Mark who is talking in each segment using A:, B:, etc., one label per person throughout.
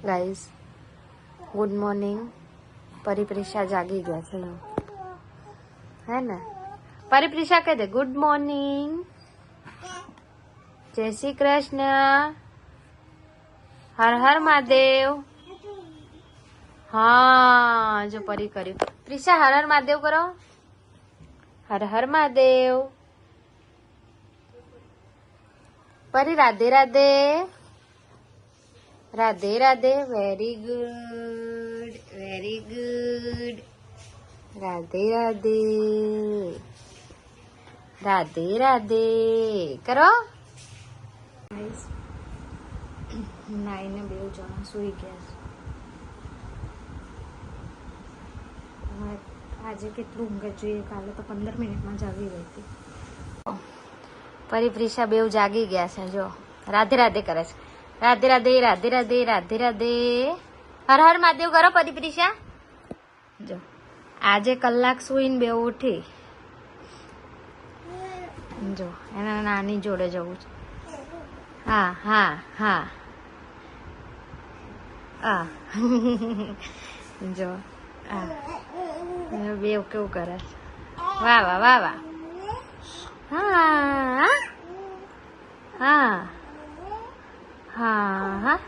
A: Guys good morning. પરિપ્રિશા જાગી ગયા છે હે ને? પરિપ્રિશા કહે દે ગુડ મોર્નિંગ, જય શ્રી કૃષ્ણ, હર હર મહાદેવ. હા જો પરી કર્યું. પ્રિશા હર હર મહાદેવ કરો. હર હર મહાદેવ. પરી Radhe Radhe. Radhe Radhe. Very good, very good. Radhe Radhe, Radhe Radhe કરો. નાઈને બે જણા સુઈ ગયા છે. આજે કેટલું ઊંઘ જોઈએ, કાલે તો 15 મિનિટમાં જાગી ગઈ હતી. પરિપ્રિશા બેવ જાગી ગયા છે. જો રાધે રાધે કરે છે. રાધે રાધે, રાધે રાધે, રાધે રાધે. હર હર મહાદેવ કરો પરિપ્રિશા. જો આજે કલાક સુઈને બે ઉઠી. જો એના નાની જોડે જવું છે. હા હા હા હા જો હા બેવ કેવું કરે છે. વાહ વાહ વાહ વાહ. હા હા હા હા.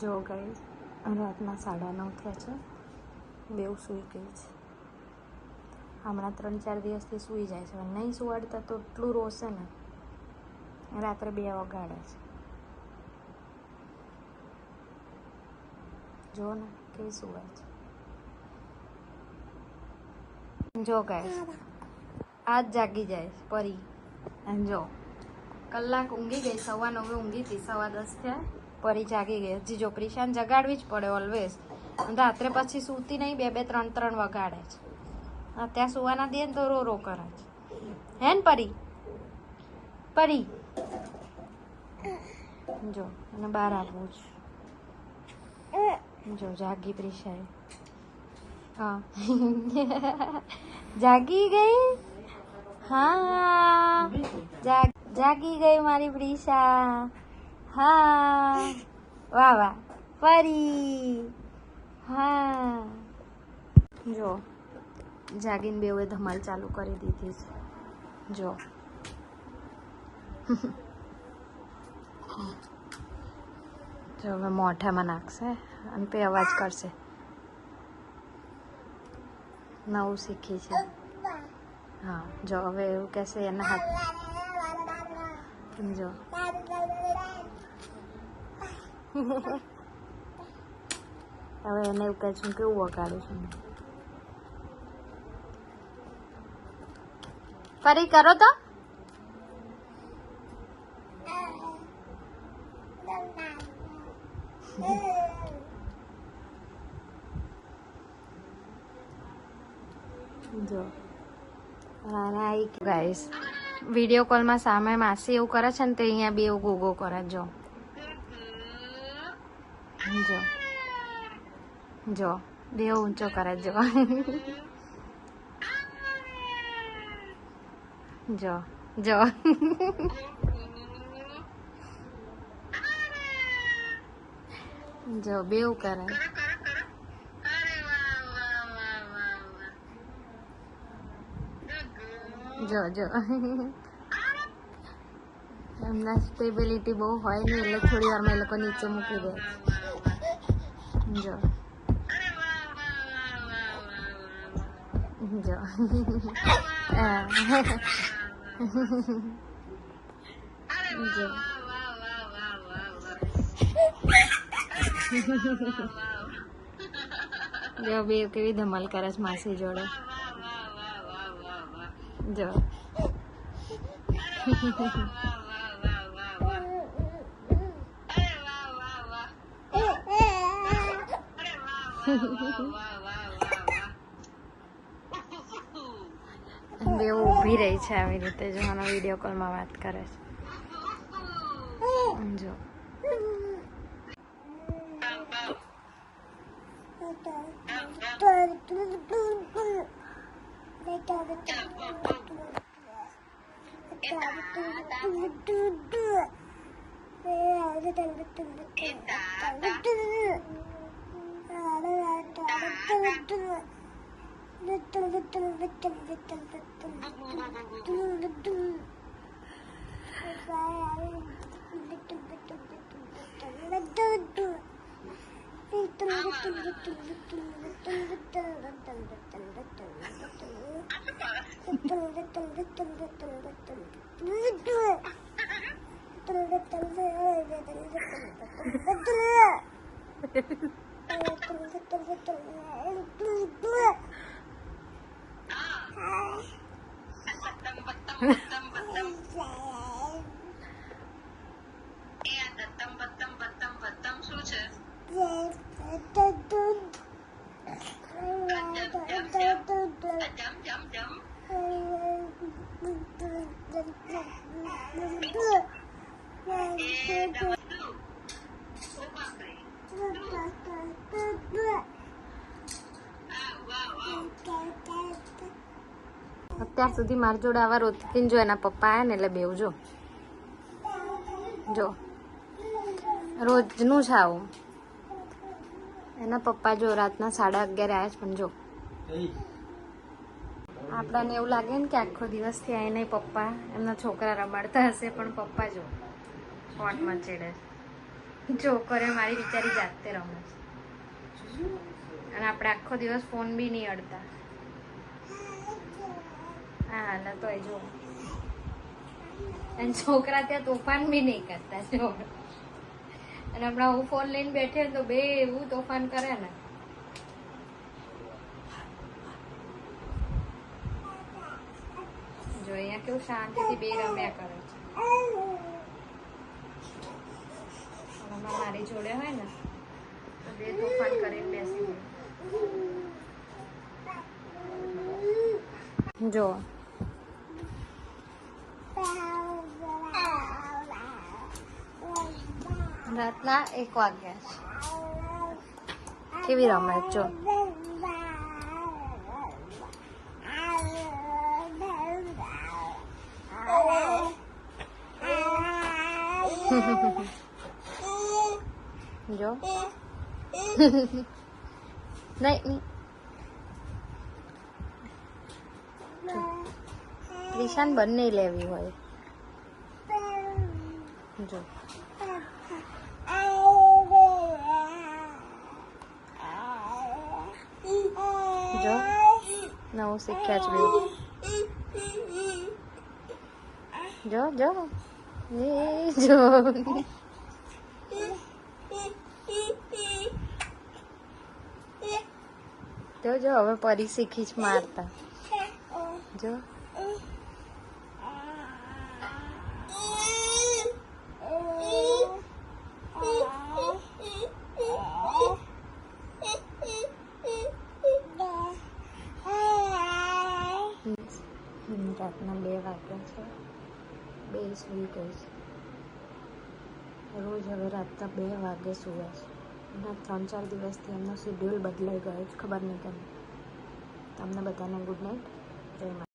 A: જો ગાઈસ રાતના 9:30 થયા છે. બેવ સૂઈ ગઈ છે. હમણાં 3-4 દિવસથી સૂઈ જાય છે. નહીં સુવાડતા તો એટલું રોશે ને. રાત્રે 2 વગાડે છે. જો ને કેવી સુવાય છે. જો ગાઈસ આજ જાગી જાય છે પરી. અને જો કલાક ઊંઘી ગઈ. 9:15 ઊંઘી હતી. 10:15 થયા. પરી જાગી ગઈ. હજી જો પ્રિશાને જગાડવી જ પડે ઓલવેઝ. રાત્રે પછી સૂતી નહીં. 2-2, 3-3 વગાડે છે. ત્યાં સુવાના દે ને તો રો રો કરે છે. હે ને પરી? પરી જો અને બહાર આવવું છે. જો જાગી પ્રિશાએ. હા જાગી ગઈ. હા જાગી ગઈ મારી પ્રિશા. હા વાહ વાહ પરી. હા જો જાગીને બેઉએ ધમાલ ચાલુ કરી દીધી છે. જો જો હવે મોઢામાં નાખશે અને પે અવાજ કરશે. નવું શીખી છે. હા જો હવે એવું કહેશે એના હાથ. જો હવે એને એવું કહે છું કેવું વગાડું છું. ફરી કરો તો. જો ગાઈસ વિડીયો કોલમાં સામે માસી એવું કરે છે ને તે અહીંયા બે ગોગો કરે. જો જો જો બે ઊંચો કરે. જો જો જો જો બેવ કરે. જો જો એમના સ્ટેબિલિટી બહુ હોય ને એટલે થોડી વારમાં એ લોકો નીચે મૂકી દે. જો જો જો બે કેવી ધમાલ કરે છે માસી જોડે. જો બે ઊભી રહી છે આવી રીતે. જો આનો વિડીયો કોલમાં વાત કરે છે. જો અત્યાર સુધી મારી જોડે આવા રોતી જો એના પપ્પા આવ્યા ને એટલે બેવ જો રોજનું છે આવું. એના પપ્પા જો રાતના 11:30 આવ્યા છે પણ જો આપણાને એવું લાગે ને કે આખો દિવસથી આવીને પપ્પા એમના છોકરા રમાડતા હશે, પણ પપ્પા જો ફોનમાં ચડે છે. છોકરીઓ મારી બિચારી જાતે રમે છે અને આપણે આખો દિવસ ફોન બી નહીં અડતા. હા ના તો જો અને છોકરા ત્યાં તોફાન બી નહીં કરતા જો, અને હમણાં હું ફોન લઈને બેઠે તો બે એવું તોફાન કરે ને. જો અહીંયા કેવું શાંતિથી બે રમ્યા કરે છે. હમણાં મારી જોડે હોય ને તો બે તોફાન કરીને બેસી જાય. જો રાતના 1 વાગ્યા છે. કેવી રમે જો. જો નહીં નિશાન બંને લેવી હોય. જો જો નવું શીખ્યા છે. જો જો જો જો જો હવે પરી શીખી જ મારતા. જો રાતના 2 વાગ્યા છે. બે સુઈ ગઈ છે. રોજ હવે રાતના 2 વાગે સુવે છે. એના 3-4 દિવસથી એમનો શેડ્યુલ બદલાઈ ગયો છે, ખબર નહીં કેમ. તમને બધાને ગુડ નાઇટ. જય માતા.